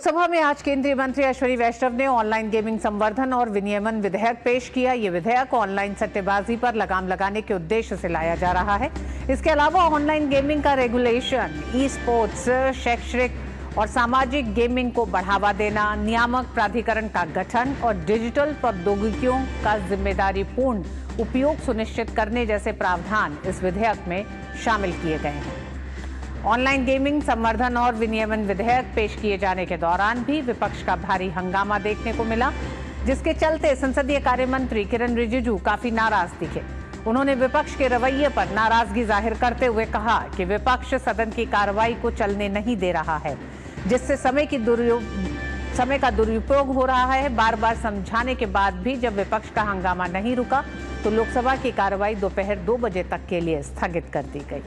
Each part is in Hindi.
लोकसभा में आज केंद्रीय मंत्री अश्विनी वैष्णव ने ऑनलाइन गेमिंग संवर्धन और विनियमन विधेयक पेश किया। ये विधेयक ऑनलाइन सट्टेबाजी पर लगाम लगाने के उद्देश्य से लाया जा रहा है। इसके अलावा ऑनलाइन गेमिंग का रेगुलेशन, ई स्पोर्ट्स, शैक्षणिक और सामाजिक गेमिंग को बढ़ावा देना, नियामक प्राधिकरण का गठन और डिजिटल प्रौद्योगिकियों का जिम्मेदारीपूर्ण उपयोग सुनिश्चित करने जैसे प्रावधान इस विधेयक में शामिल किए गए हैं। ऑनलाइन गेमिंग संवर्धन और विनियमन विधेयक पेश किए जाने के दौरान भी विपक्ष का भारी हंगामा देखने को मिला, जिसके चलते संसदीय कार्य मंत्री किरण रिजिजू काफी नाराज दिखे। उन्होंने विपक्ष के रवैये पर नाराजगी जाहिर करते हुए कहा कि विपक्ष सदन की कार्रवाई को चलने नहीं दे रहा है, जिससे समय का दुरुपयोग हो रहा है। बार बार समझाने के बाद भी जब विपक्ष का हंगामा नहीं रुका तो लोकसभा की कार्रवाई दोपहर 2 बजे तक के लिए स्थगित कर दी गई।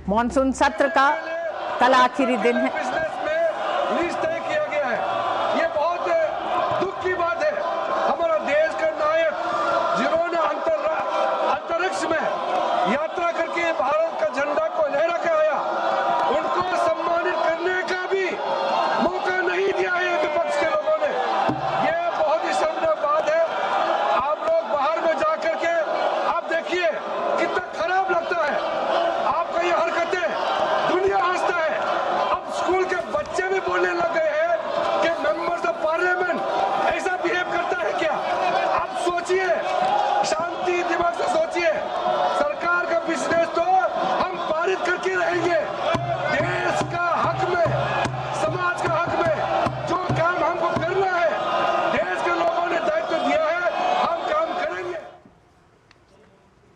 मॉनसून सत्र का कल आखिरी दिन है। लिस्ट तय किया गया है। ये बहुत दुख की बात है। हमारा देश का नायक जिन्होंने अंतरिक्ष में यात्रा करके भारत का झंडा को लहरा के आया, उनको सम्मानित करने का भी मौका नहीं दिया है विपक्ष के लोगों ने। ये बहुत ही शर्मनाक बात है। आप लोग बाहर में जाकर के आप देखिए कितना खराब लगता है। आपका ये हरकतें दुनिया हंसता है। अब स्कूल के बच्चे भी बोलने लग गए हैं कि मेंबर्स ऑफ पार्लियामेंट ऐसा बिहेव करता है क्या? आप सोचिए, शांति दिमाग से सोचिए। सरकार का बिजनेस तो हम पारित करके रहेंगे। देश का हक में, समाज का हक में जो काम हमको करना है, देश के लोगों ने दायित्व दिया है, हम काम करेंगे।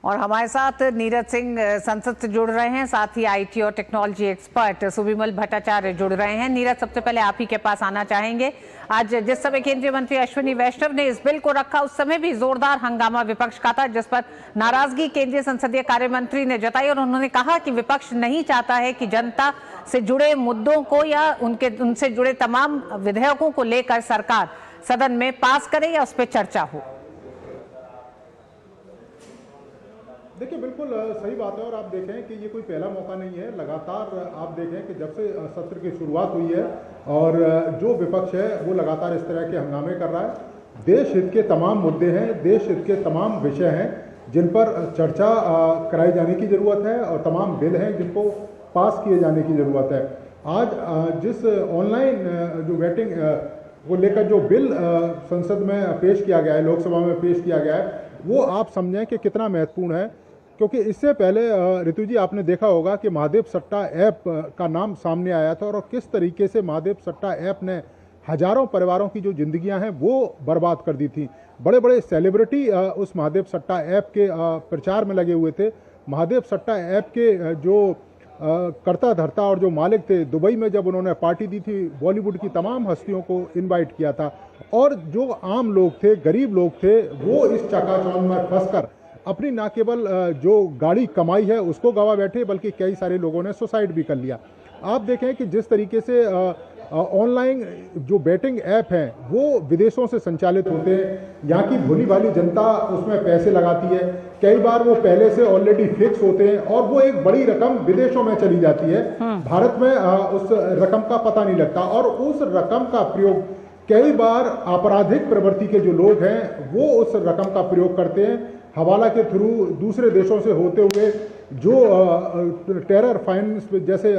और हमारे साथ नीरज सिंह संसद से जुड़ रहे हैं, साथ ही आईटी और टेक्नोलॉजी एक्सपर्ट सुविमल भट्टाचार्य जुड़ रहे हैं। नीरज, सबसे पहले आप ही के पास आना चाहेंगे। आज जिस समय केंद्रीय मंत्री अश्विनी वैष्णव ने इस बिल को रखा, उस समय भी जोरदार हंगामा विपक्ष का था, जिस पर नाराजगी केंद्रीय संसदीय कार्य मंत्री ने जताई और उन्होंने कहा कि विपक्ष नहीं चाहता है कि जनता से जुड़े मुद्दों को या उनसे जुड़े तमाम विधेयकों को लेकर सरकार सदन में पास करे या उस पर चर्चा हो। देखिए, बिल्कुल सही बात है। और आप देखें कि ये कोई पहला मौका नहीं है। लगातार आप देखें कि जब से सत्र की शुरुआत हुई है और जो विपक्ष है वो लगातार इस तरह के हंगामे कर रहा है। देश हित के तमाम मुद्दे हैं, देश हित के तमाम विषय हैं जिन पर चर्चा कराई जाने की ज़रूरत है और तमाम बिल हैं जिनको पास किए जाने की ज़रूरत है। आज जिस ऑनलाइन जो वोटिंग को लेकर जो बिल संसद में पेश किया गया है, लोकसभा में पेश किया गया है, वो आप समझें कि कितना महत्वपूर्ण है। क्योंकि इससे पहले ऋतु जी, आपने देखा होगा कि महादेव सट्टा ऐप का नाम सामने आया था और किस तरीके से महादेव सट्टा ऐप ने हजारों परिवारों की जो जिंदगियां हैं वो बर्बाद कर दी थी। बड़े बड़े सेलिब्रिटी उस महादेव सट्टा ऐप के प्रचार में लगे हुए थे। महादेव सट्टा ऐप के जो कर्ता धर्ता और जो मालिक थे, दुबई में जब उन्होंने पार्टी दी थी, बॉलीवुड की तमाम हस्तियों को इनवाइट किया था और जो आम लोग थे, गरीब लोग थे, वो इस चकाचौंध में फंसकर अपनी ना केवल जो गाड़ी कमाई है उसको गवा बैठे, बल्कि कई सारे लोगों ने सुसाइड भी कर लिया। आप देखें कि जिस तरीके से ऑनलाइन जो बैटिंग ऐप हैं वो विदेशों से संचालित होते हैं, यहाँ की भोली भाली जनता उसमें पैसे लगाती है। कई बार वो पहले से ऑलरेडी फिक्स होते हैं और वो एक बड़ी रकम विदेशों में चली जाती है। भारत में उस रकम का पता नहीं लगता और उस रकम का प्रयोग कई बार आपराधिक प्रवृत्ति के जो लोग हैं वो उस रकम का प्रयोग करते हैं। हवाला के थ्रू दूसरे देशों से होते हुए जो टेरर फाइनेंस जैसे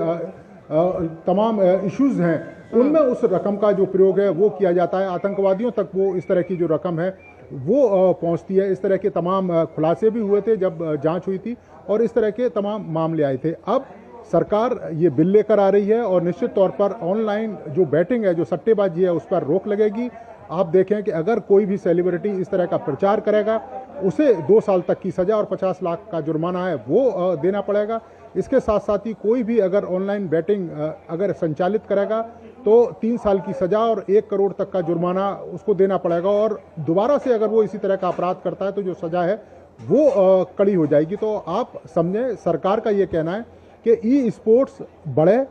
तमाम इश्यूज हैं, उनमें उस रकम का जो प्रयोग है वो किया जाता है। आतंकवादियों तक वो इस तरह की जो रकम है वो पहुंचती है। इस तरह के तमाम खुलासे भी हुए थे जब जांच हुई थी और इस तरह के तमाम मामले आए थे। अब सरकार ये बिल लेकर आ रही है और निश्चित तौर पर ऑनलाइन जो बैटिंग है, जो सट्टेबाजी है, उस पर रोक लगेगी। आप देखें कि अगर कोई भी सेलिब्रिटी इस तरह का प्रचार करेगा, उसे 2 साल तक की सज़ा और 50 लाख का जुर्माना है वो देना पड़ेगा। इसके साथ साथ ही कोई भी अगर ऑनलाइन बैटिंग अगर संचालित करेगा तो 3 साल की सज़ा और 1 करोड़ तक का जुर्माना उसको देना पड़ेगा और दोबारा से अगर वो इसी तरह का अपराध करता है तो जो सज़ा है वो कड़ी हो जाएगी। तो आप समझें, सरकार का ये कहना है कि ई स्पोर्ट्स बढ़े,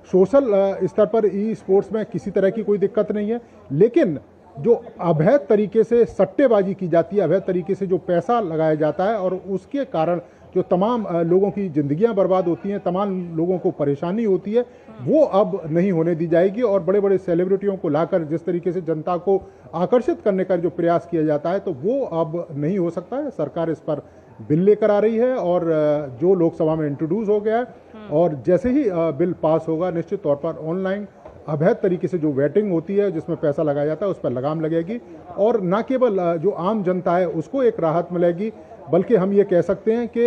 सोशल स्तर पर ई स्पोर्ट्स में किसी तरह की कोई दिक्कत नहीं है, लेकिन जो अवैध तरीके से सट्टेबाजी की जाती है, अवैध तरीके से जो पैसा लगाया जाता है और उसके कारण जो तमाम लोगों की ज़िंदगियां बर्बाद होती हैं, तमाम लोगों को परेशानी होती है, वो अब नहीं होने दी जाएगी। और बड़े बड़े सेलिब्रिटियों को लाकर जिस तरीके से जनता को आकर्षित करने का जो प्रयास किया जाता है, तो वो अब नहीं हो सकता है। सरकार इस पर बिल लेकर आ रही है और जो लोकसभा में इंट्रोड्यूस हो गया है, और जैसे ही बिल पास होगा निश्चित तौर पर ऑनलाइन अवैध तरीके से जो वेटिंग होती है, जिसमें पैसा लगाया जाता है, उस पर लगाम लगेगी। और न केवल जो आम जनता है उसको एक राहत मिलेगी, बल्कि हम ये कह सकते हैं कि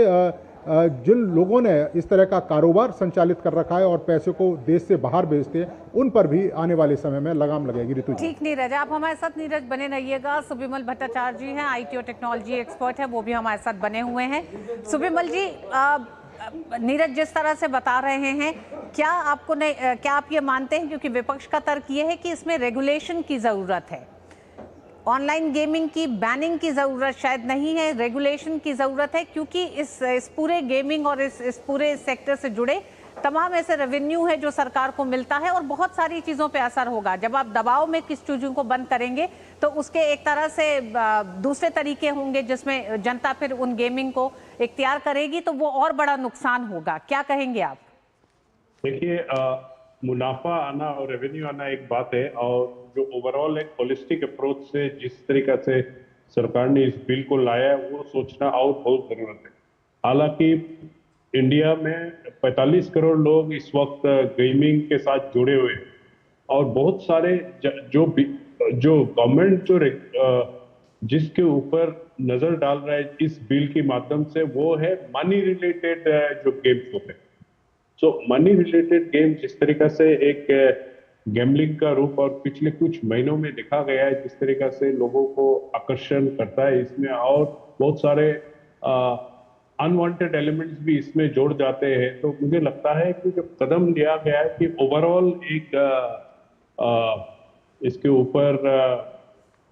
जिन लोगों ने इस तरह का कारोबार संचालित कर रखा है और पैसे को देश से बाहर भेजते हैं, उन पर भी आने वाले समय में लगाम लगेगी। ऋतु जी। ठीक नीरज, आप हमारे साथ नीरज बने रहिएगा। सुबिमल भट्टाचार्य जी हैं, IT और टेक्नोलॉजी एक्सपर्ट है, वो भी हमारे साथ बने हुए हैं। सुबिमल जी, नीरज जिस तरह से बता रहे हैं, क्या आप ये मानते हैं, क्योंकि विपक्ष का तर्क ये है कि इसमें रेगुलेशन की जरूरत है, ऑनलाइन गेमिंग की बैनिंग की ज़रूरत शायद नहीं है, रेगुलेशन की ज़रूरत है, क्योंकि इस पूरे गेमिंग और इस पूरे सेक्टर से जुड़े तमाम ऐसे रेवेन्यू है जो सरकार को मिलता है और बहुत सारी चीज़ों पे असर होगा। जब आप दबाव में किस चीज़ों को बंद करेंगे तो उसके एक तरह से दूसरे तरीके होंगे जिसमें जनता फिर उन गेमिंग को इख्तियार करेगी, तो वो और बड़ा नुकसान होगा। क्या कहेंगे आप? देखिए, मुनाफा आना और रेवेन्यू आना एक बात है, और जो ओवरऑल एक होलिस्टिक अप्रोच से जिस तरीका से सरकार ने इस बिल को लाया है, वो सोचना और बहुत जरूरत है। हालांकि इंडिया में 45 करोड़ लोग इस वक्त गेमिंग के साथ जुड़े हुए हैं, और बहुत सारे जो गवर्नमेंट जिसके ऊपर नजर डाल रहा है इस बिल के माध्यम से, वो है मनी रिलेटेड जो गेम्स होते हैं। सो मनी रिलेटेड गेम जिस तरीका से एक गैम्बलिंग का रूप और पिछले कुछ महीनों में देखा गया है, जिस तरीका से लोगों को आकर्षण करता है इसमें, और बहुत सारे अनवांटेड एलिमेंट्स भी इसमें जोड़ जाते हैं। तो मुझे लगता है कि जो कदम लिया गया है कि ओवरऑल एक इसके ऊपर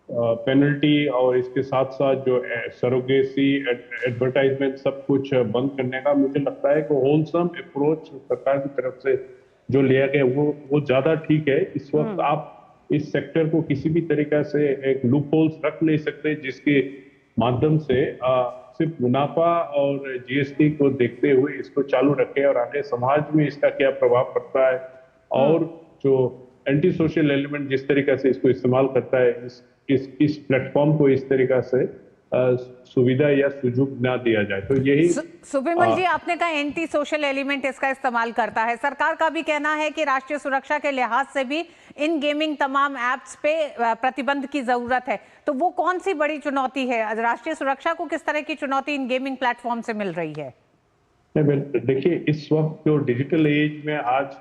पेनल्टी और इसके साथ साथ जो सरोगेसी, एडवर्टाइजमेंट सब कुछ बंद करने का, मुझे लगता है कि होलसम अप्रोच सरकार की तरफ से जो लिया गया वो ज्यादा ठीक है। इस वक्त आप इस सेक्टर को किसी भी तरीका से एक लूप होल्स रख नहीं सकते जिसके माध्यम से सिर्फ मुनाफा और GST को देखते हुए इसको चालू रखें, और आगे समाज में इसका क्या प्रभाव पड़ता है और जो एंटी सोशल एलिमेंट जिस तरीके से इसको इस्तेमाल करता है, इस प्लेटफॉर्म को इस तरीका से सुविधा या सुযোগ ना दिया जाए। तो यही सुबिमल जी, आपने कहा एंटी सोशल एलिमेंट इसका इस्तेमाल करता है। सरकार का भी कहना है कि राष्ट्रीय सुरक्षा के लिहाज से भी इन गेमिंग तमाम ऐप्स पे प्रतिबंध की जरूरत है। तो वो कौन सी बड़ी चुनौती है? राष्ट्रीय सुरक्षा को किस तरह की चुनौती इन गेमिंग प्लेटफॉर्म से मिल रही है? देखिए, इस वक्त जो डिजिटल एज में आज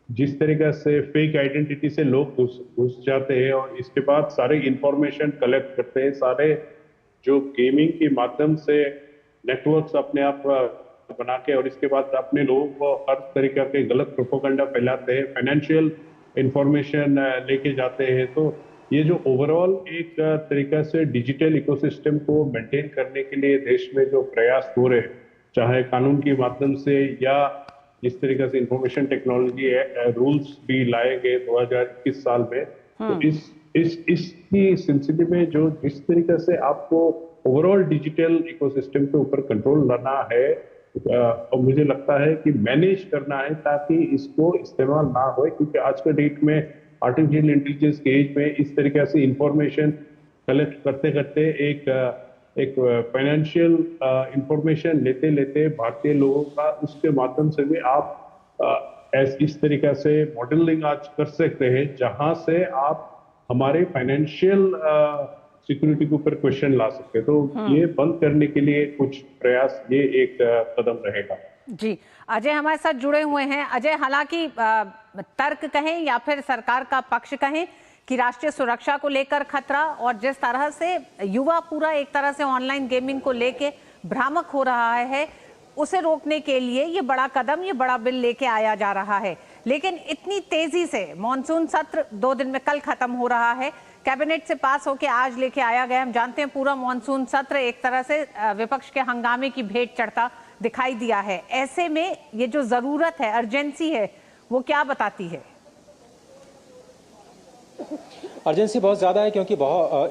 जिस तरीका से फेक आइडेंटिटी से लोग घुस जाते हैं और इसके बाद सारे इंफॉर्मेशन कलेक्ट करते हैं, सारे जो गेमिंग के माध्यम से नेटवर्क्स अपने आप बना के, और इसके बाद अपने लोगों को हर तरीके के गलत प्रोपेगेंडा फैलाते हैं, फाइनेंशियल इंफॉर्मेशन लेके जाते हैं। तो ये जो ओवरऑल एक तरीका से डिजिटल इकोसिस्टम को मेंटेन करने के लिए देश में जो प्रयास हो रहे हैं, चाहे कानून के माध्यम से या जिस तरीके से इंफॉर्मेशन टेक्नोलॉजी रूल्स भी लाए गए 2021 साल में, तो इसकी सिलसिले में जो जिस तरीके से आपको ओवरऑल डिजिटल इकोसिस्टम के ऊपर कंट्रोल लाना है, और मुझे लगता है कि मैनेज करना है ताकि इसको इस्तेमाल ना हो, क्योंकि आज के डेट में आर्टिफिशियल इंटेलिजेंस के एज में इस तरीके से इंफॉर्मेशन कलेक्ट करते करते एक फाइनेंशियल इंफॉर्मेशन लेते लेते भारतीय लोगों का उसके माध्यम से भी आप इस तरीका से मॉडलिंग आज कर सकते हैं, जहां से आप हमारे फाइनेंशियल सिक्योरिटी के ऊपर क्वेश्चन ला सकते हैं। तो ये बंद करने के लिए कुछ प्रयास, ये एक कदम रहेगा। जी, अजय हमारे साथ जुड़े हुए हैं। अजय, हालांकि तर्क कहें या फिर सरकार का पक्ष कहें कि राष्ट्रीय सुरक्षा को लेकर खतरा और जिस तरह से युवा पूरा एक तरह से ऑनलाइन गेमिंग को लेके भ्रामक हो रहा है, उसे रोकने के लिए ये बड़ा कदम, ये बड़ा बिल लेके आया जा रहा है। लेकिन इतनी तेजी से मॉनसून सत्र 2 दिन में कल खत्म हो रहा है, कैबिनेट से पास होके आज लेके आया गया। हम जानते हैं पूरा मॉनसून सत्र एक तरह से विपक्ष के हंगामे की भेंट चढ़ता दिखाई दिया है। ऐसे में ये जो जरूरत है, अर्जेंसी है, वो क्या बताती है? अर्जेंसी बहुत ज़्यादा है क्योंकि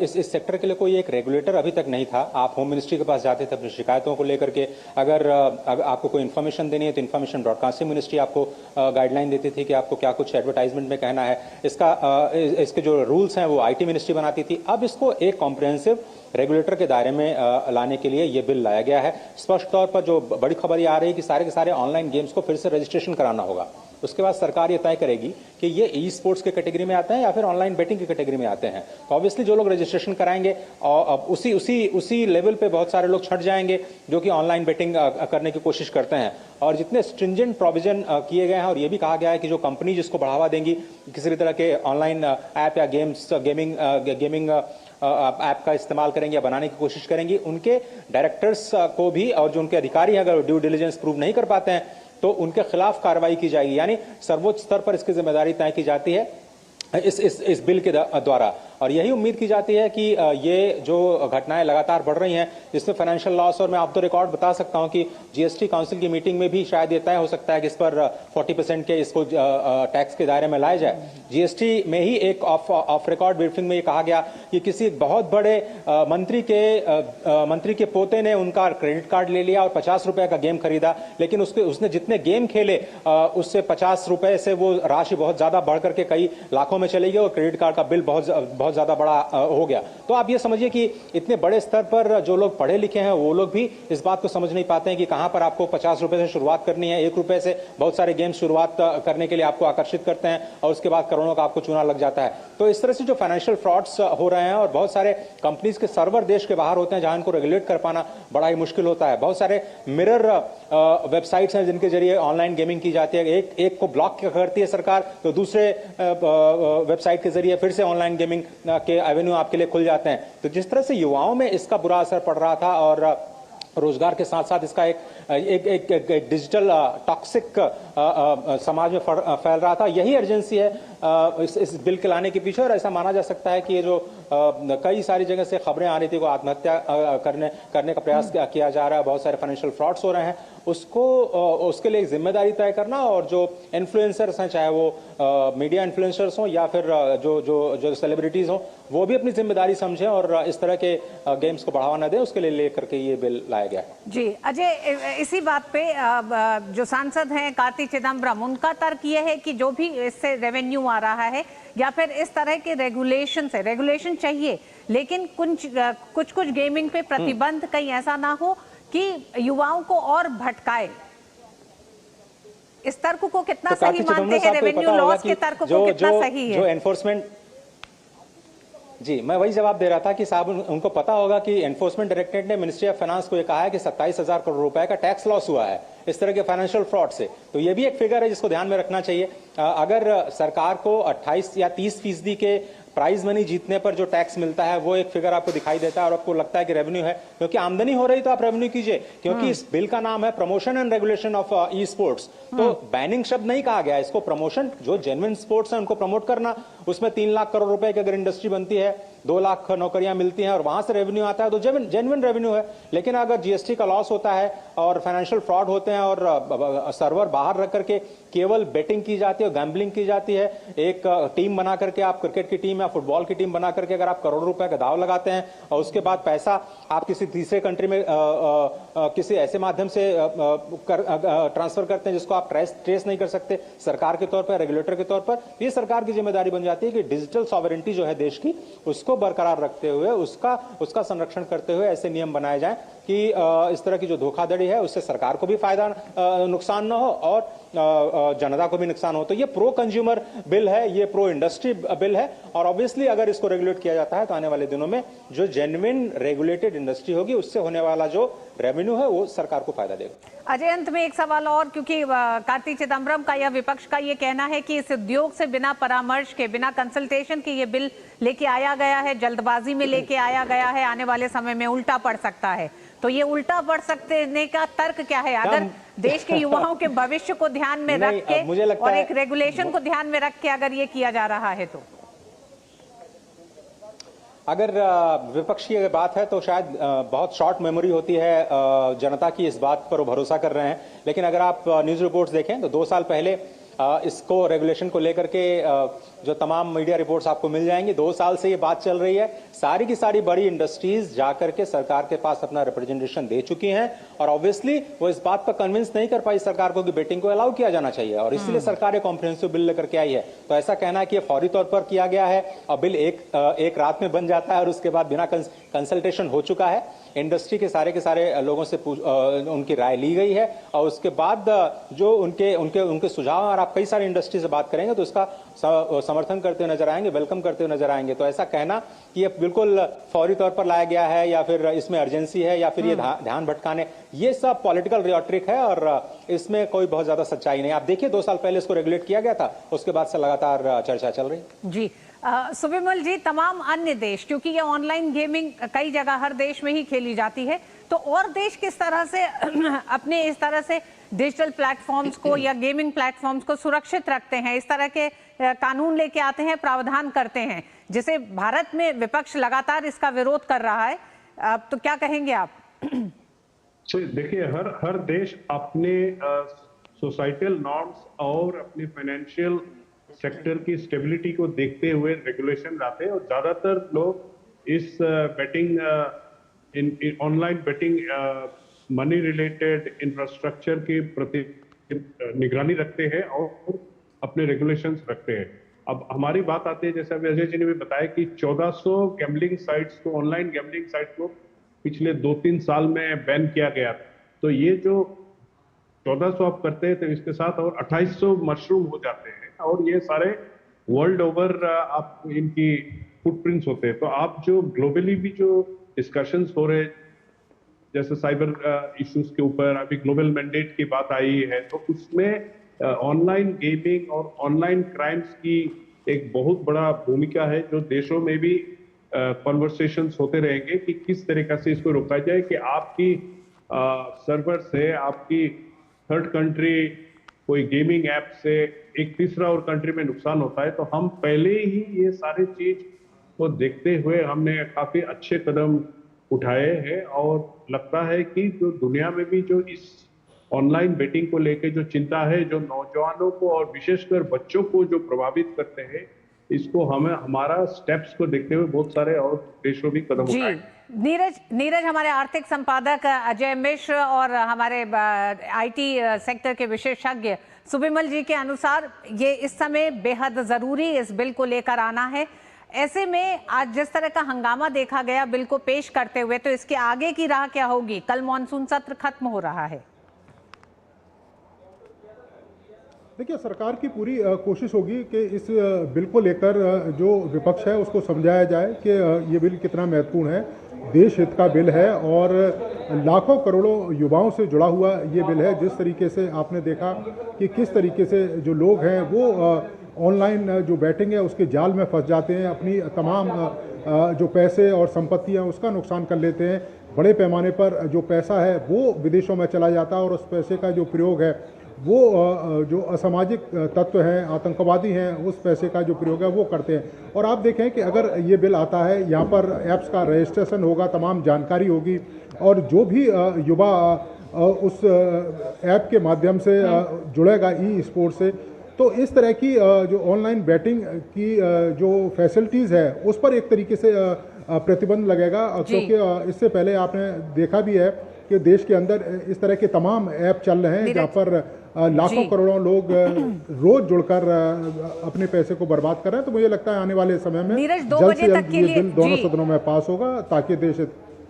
इस सेक्टर के लिए कोई एक रेगुलेटर अभी तक नहीं था। आप होम मिनिस्ट्री के पास जाते थे अपनी शिकायतों को लेकर के, अगर आपको कोई इन्फॉर्मेशन देनी है तो इन्फॉर्मेशन ब्रॉडकास्टिंग मिनिस्ट्री आपको गाइडलाइन देती थी कि आपको क्या कुछ एडवर्टाइजमेंट में कहना है। इसके जो रूल्स हैं वो IT मिनिस्ट्री बनाती थी। अब इसको एक कॉम्प्रिहेंसिव रेगुलेटर के दायरे में लाने के लिए ये बिल लाया गया है। स्पष्ट तौर पर जो बड़ी खबर ये आ रही है कि सारे के सारे ऑनलाइन गेम्स को फिर से रजिस्ट्रेशन कराना होगा। उसके बाद सरकार ये तय करेगी कि ये ई स्पोर्ट्स के कैटेगरी में आते हैं या फिर ऑनलाइन बेटिंग की कैटेगरी में आते हैं। तो ऑब्वियसली जो लोग रजिस्ट्रेशन कराएंगे और उसी लेवल पे बहुत सारे लोग छट जाएंगे जो कि ऑनलाइन बेटिंग करने की कोशिश करते हैं। और जितने स्ट्रिंजेंट प्रोविजन किए गए हैं और ये भी कहा गया है कि जो कंपनी जिसको बढ़ावा देंगी, किसी भी तरह के ऑनलाइन ऐप या गेमिंग ऐप का इस्तेमाल करेंगे या बनाने की कोशिश करेंगी, उनके डायरेक्टर्स को भी और जो उनके अधिकारी अगर ड्यू डिलिजेंस प्रूव नहीं कर पाते हैं तो उनके खिलाफ कार्रवाई की जाएगी। यानी सर्वोच्च स्तर पर इसकी जिम्मेदारी तय की जाती है इस बिल के द्वारा। और यही उम्मीद की जाती है कि ये जो घटनाएं लगातार बढ़ रही हैं जिसमें फाइनेंशियल लॉस, और मैं आपको रिकॉर्ड बता सकता हूं कि जीएसटी काउंसिल की मीटिंग में भी शायद ये तय हो सकता है कि इस पर 40% के इसको टैक्स के दायरे में लाया जाए। जीएसटी में ही एक ऑफ रिकॉर्ड ब्रीफिंग में ये कहा गया कि किसी बहुत बड़े मंत्री के पोते ने उनका क्रेडिट कार्ड ले लिया और 50 रुपए का गेम खरीदा, लेकिन उसने जितने गेम खेले उससे 50 रुपए से वो राशि बहुत ज्यादा बढ़ करके कई लाखों में चली गई और क्रेडिट कार्ड का बिल बहुत ज्यादा बड़ा हो गया। तो आप ये समझिए कि इतने बड़े स्तर पर जो लोग पढ़े लिखे हैं वो लोग भी इस बात को समझ नहीं पाते हैं कि कहां पर आपको 50 रुपए से शुरुआत करनी है। 1 रुपए से बहुत सारे गेम शुरुआत करने के लिए आपको आकर्षित करते हैं और उसके बाद करोड़ों का आपको चूना लग जाता है। तो इस तरह से जो फाइनेंशियल फ्रॉड्स हो रहे हैं और बहुत सारे कंपनीज के सर्वर देश के बाहर होते हैं जहां इनको रेगुलेट कर पाना बड़ा ही मुश्किल होता है। बहुत सारे मिरर वेबसाइट्स हैं जिनके जरिए ऑनलाइन गेमिंग की जाती है। एक को ब्लॉक करती है सरकार तो दूसरे वेबसाइट के जरिए फिर से ऑनलाइन गेमिंग के एवेन्यू आपके लिए खुल जाते हैं। तो जिस तरह से युवाओं में इसका बुरा असर पड़ रहा था और रोजगार के साथ साथ इसका एक डिजिटल टॉक्सिक समाज में फैल रहा था, यही अर्जेंसी है इस बिल के लाने के पीछे। और ऐसा माना जा सकता है कि ये जो कई सारी जगह से खबरें आ रही थी को आत्महत्या करने का प्रयास किया जा रहा है, बहुत सारे फाइनेंशियल फ्रॉड्स हो रहे हैं, उसके लिए एक जिम्मेदारी तय करना। और जो इन्फ्लुएंसर्स हैं, चाहे वो मीडिया इन्फ्लुएंसर्स हों या फिर जो सेलिब्रिटीज हों, वो भी अपनी जिम्मेदारी समझें और इस तरह के गेम्स को बढ़ावा न दें, उसके लिए लेकर के ये बिल लाया गया है। जी अजय, इसी बात पे जो सांसद हैं कार्ति चिदम्बरम, उनका तर्क ये है कि जो भी इससे रेवेन्यू आ रहा है या फिर इस तरह के रेगुलेशन चाहिए, लेकिन कुछ गेमिंग पे प्रतिबंध कहीं ऐसा ना हो कि युवाओं को और भटकाए। इस तर्क को कितना सही मानते हैं? रेवेन्यू लॉस के तर्क को कितना सही है? जो एनफोर्समेंट, जी मैं वही जवाब दे रहा था कि साहब उनको पता होगा कि एनफोर्समेंट डायरेक्टरेट ने मिनिस्ट्री ऑफ फाइनेंस को यह कहा है कि 27,000 करोड़ रुपए का टैक्स लॉस हुआ है इस तरह के फाइनेंशियल फ्रॉड से। तो ये भी एक फिगर है जिसको ध्यान में रखना चाहिए। अगर सरकार को 28 या 30% के प्राइज मनी जीतने पर जो टैक्स मिलता है वो एक फिगर आपको दिखाई देता है और आपको लगता है कि रेवेन्यू है, क्योंकि आमदनी हो रही तो आप रेवेन्यू कीजिए, क्योंकि इस बिल का नाम है promotion and regulation of e sports. तो बैनिंग शब्द नहीं कहा गया, इसको प्रमोशन, जो जेन्युइन स्पोर्ट्स है उनको प्रमोट करना, उसमें 3 लाख करोड़ रुपए की अगर इंडस्ट्री बनती है, 2 लाख नौकरियां मिलती हैं और वहां से रेवेन्यू आता है तो जेन्युइन रेवेन्यू है। लेकिन अगर जीएसटी का लॉस होता है और फाइनेंशियल फ्रॉड होते हैं और सर्वर बाहर रख करके केवल बेटिंग की जाती है, गैम्बलिंग की जाती है, एक टीम बना करके आप क्रिकेट की टीम या फुटबॉल की टीम बना करके अगर आप करोड़ों रुपए का दाव लगाते हैं और उसके बाद पैसा आप किसी तीसरे कंट्री में किसी ऐसे माध्यम से ट्रांसफर करते हैं जिसको आप ट्रेस नहीं कर सकते सरकार के तौर पर, रेगुलेटर के तौर पर, ये सरकार की जिम्मेदारी बन जाती है कि डिजिटल सॉवरेंटी जो है देश की उसको बरकरार रखते हुए उसका संरक्षण करते हुए ऐसे नियम बनाए जाएं कि इस तरह की जो धोखाधड़ी है उससे सरकार को भी फायदा नुकसान ना हो और जनता को भी नुकसान हो। तो ये प्रो कंज्यूमर बिल है, ये प्रो इंडस्ट्री बिल है और ऑब्वियसली अगर इसको रेगुलेट किया जाता है तो आने वाले दिनों में जो जेन्युइन रेगुलेटेड इंडस्ट्री होगी उससे होने वाला जो रेवेन्यू है वो सरकार को फायदा देगा। अजय, अंत में एक सवाल और, क्योंकि कार्ति चिदम्बरम का या विपक्ष का ये कहना है कि इस उद्योग से बिना परामर्श के, बिना कंसल्टेशन के ये बिल लेके आया गया है, जल्दबाजी में लेके आया गया है, आने वाले समय में उल्टा पड़ सकता है। तो ये उल्टा पड़ सकने का तर्क क्या है? अगर देश के युवाओं के भविष्य को ध्यान में रख के और एक रेगुलेशन को ध्यान में रख के अगर ये किया जा रहा है तो अगर विपक्ष की बात है तो शायद बहुत शॉर्ट मेमोरी होती है जनता की, इस बात पर वो भरोसा कर रहे हैं। लेकिन अगर आप न्यूज रिपोर्ट्स देखें तो 2 साल पहले इसको रेगुलेशन को लेकर के जो तमाम मीडिया रिपोर्ट्स आपको मिल जाएंगी। 2 साल से ये बात चल रही है, सारी की सारी बड़ी इंडस्ट्रीज जाकर के सरकार के पास अपना रिप्रेजेंटेशन दे चुकी हैं और ऑब्वियसली वो इस बात पर कन्विंस नहीं कर पाई सरकार को कि बेटिंग को अलाउ किया जाना चाहिए और इसलिए सरकार एक कॉम्प्रिहेंसिव बिल लेकर के आई है। तो ऐसा कहना है कि ये फौरी तौर पर किया गया है और बिल एक रात में बन जाता है और उसके बाद बिना कंसल्टेशन हो चुका है। इंडस्ट्री के सारे लोगों से उनकी राय ली गई है और उसके बाद जो उनके सुझाव, और आप कई सारी इंडस्ट्री से बात करेंगे तो इसका समर्थन करते हुए नजर आएंगे, वेलकम करते हुए नजर आएंगे। तो ऐसा कहना कि ये बिल्कुल फौरी तौर पर लाया गया है या फिर इसमें अर्जेंसी है या फिर ये ध्यान भटकाने, ये सब पॉलिटिकल रियोट्रिक है और इसमें कोई बहुत ज्यादा सच्चाई नहीं। आप देखिए 2 साल पहले इसको रेगुलेट किया गया था, उसके बाद से लगातार चर्चा चल रही जी। सुबिमल जी, तमाम अन्य देश, क्योंकि ये ऑनलाइन गेमिंग कई जगह हर देश में ही खेली जाती है, तो और देश किस तरह से अपने इस तरह से डिजिटल प्लेटफॉर्म्स को या गेमिंग प्लेटफॉर्म्स को सुरक्षित रखते हैं, इस तरह के कानून लेके आते हैं, प्रावधान करते हैं, जिसे भारत में विपक्ष लगातार इसका विरोध कर रहा है, तो क्या कहेंगे आप? देखिए, हर देश अपने सोसाइटल नॉर्म्स और अपने फाइनेंशियल सेक्टर की स्टेबिलिटी को देखते हुए रेगुलेशन लाते हैं और ज्यादातर लोग इस betting online betting money related infrastructure के प्रति निगरानी रखते हैं और अपने रेगुलेशंस रखते हैं। अब हमारी बात आती है, जैसे अभी अजय जी ने भी बताया कि 1400 गैम्बलिंग साइट्स को, ऑनलाइन गैम्बलिंग साइट्स को पिछले 2-3 साल में बैन किया गया। तो ये जो 1400 आप करते हैं तो इसके साथ और 2800 मशरूम हो जाते हैं और ये सारे वर्ल्ड ओवर आप इनकी फुटप्रिंट्स होते हैं। तो आप जो ग्लोबली भी जो डिस्कशंस हो रहे, जैसे साइबर इश्यूज के ऊपर अभी ग्लोबल मैंडेट की बात आई है, तो उसमें ऑनलाइन गेमिंग और ऑनलाइन क्राइम्स की एक बहुत बड़ा भूमिका है, जो देशों में भी कॉन्वर्सेशंस होते रहेंगे कि किस तरीके से इसको रोका जाए कि आपकी सर्वर से, आपकी थर्ड कंट्री कोई गेमिंग ऐप से एक तीसरा और कंट्री में नुकसान होता है। तो हम पहले ही ये सारी चीज को देखते हुए हमने काफी अच्छे कदम उठाए हैं और लगता है कि जो दुनिया में भी जो इस ऑनलाइन बेटिंग को लेकर जो चिंता है, जो नौजवानों को और विशेषकर बच्चों को जो प्रभावित करते हैं, इसको हमें हमारा स्टेप्स को देखते हुए बहुत सारे और देशों भी कदम उठाए। नीरज हमारे आर्थिक संपादक अजय मिश्र और हमारे आईटी सेक्टर के विशेषज्ञ सुबिमल जी के अनुसार ये इस समय बेहद जरूरी इस बिल को लेकर आना है। ऐसे में आज जिस तरह का हंगामा देखा गया बिल को पेश करते हुए, तो इसके आगे की राह क्या होगी? कल मॉनसून सत्र खत्म हो रहा है। देखिए, सरकार की पूरी कोशिश होगी कि इस बिल को लेकर जो विपक्ष है उसको समझाया जाए कि ये बिल कितना महत्वपूर्ण है, देश हित का बिल है और लाखों करोड़ों युवाओं से जुड़ा हुआ ये बिल है। जिस तरीके से आपने देखा कि किस तरीके से जो लोग हैं वो ऑनलाइन जो बैटिंग है उसके जाल में फंस जाते हैं, अपनी तमाम जो पैसे और संपत्तियां उसका नुकसान कर लेते हैं। बड़े पैमाने पर जो पैसा है वो विदेशों में चला जाता है और उस पैसे का जो प्रयोग है वो जो असामाजिक तत्व हैं, आतंकवादी हैं, उस पैसे का जो प्रयोग है वो करते हैं। और आप देखें कि अगर ये बिल आता है, यहाँ पर ऐप्स का रजिस्ट्रेशन होगा, तमाम जानकारी होगी और जो भी युवा उस ऐप के माध्यम से जुड़ेगा ई स्पोर्ट्स से, तो इस तरह की जो ऑनलाइन बैटिंग की जो फैसिलिटीज़ है उस पर एक तरीके से प्रतिबंध लगेगा। क्योंकि इससे पहले आपने देखा भी है कि देश के अंदर इस तरह के तमाम ऐप चल रहे हैं जहाँ पर लाखों करोड़ों लोग रोज जुड़कर अपने पैसे को बर्बाद कर रहे हैं। तो मुझे लगता है आने वाले समय में जल्द से जल्द ये बिल दोनों सदनों में पास होगा ताकि देश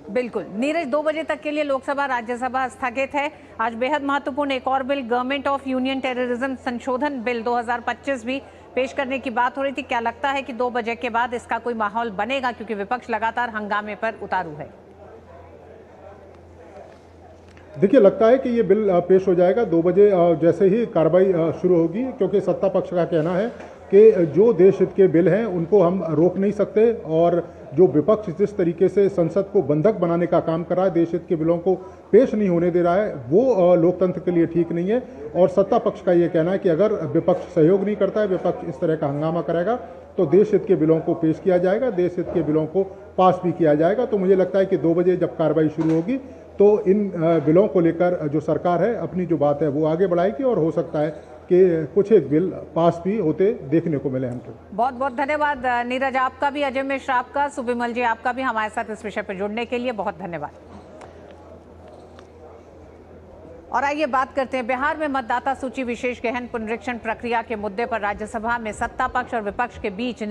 बिल्कुल। नीरज, 2 बजे तक के लिए लोकसभा राज्यसभा स्थगित है। आज बेहद महत्वपूर्ण एक और bill, government of union terrorism संशोधन बिल 2025 भी पेश करने की बात हो रही थी। क्या लगता है कि 2 बजे के बाद इसका कोई माहौल बनेगा, क्योंकि विपक्ष लगातार हंगामे पर उतारू है? देखिए, लगता है कि ये बिल पेश हो जाएगा 2 बजे जैसे ही कार्रवाई शुरू होगी, क्योंकि सत्ता पक्ष का कहना है कि जो देश हित के बिल हैं उनको हम रोक नहीं सकते और जो विपक्ष जिस तरीके से संसद को बंधक बनाने का काम कर रहा है, देश हित के बिलों को पेश नहीं होने दे रहा है, वो लोकतंत्र के लिए ठीक नहीं है। और सत्ता पक्ष का ये कहना है कि अगर विपक्ष सहयोग नहीं करता है, विपक्ष इस तरह का हंगामा करेगा, तो देश हित के बिलों को पेश किया जाएगा, देश हित के बिलों को पास भी किया जाएगा। तो मुझे लगता है कि 2 बजे जब कार्रवाई शुरू होगी तो इन बिलों को लेकर जो सरकार है अपनी जो बात है वो आगे बढ़ाएगी और हो सकता है कि कुछ एक बिल पास भी होते देखने को मिले हमको। बहुत बहुत धन्यवाद नीरज आपका भी, अजय मिश्र आपका, सुबिमल जी आपका भी हमारे साथ इस विषय पर जुड़ने के लिए बहुत धन्यवाद। और आइए बात करते हैं बिहार में मतदाता सूची विशेष गहन पुनरीक्षण प्रक्रिया के मुद्दे पर राज्यसभा में सत्ता पक्ष और विपक्ष के बीच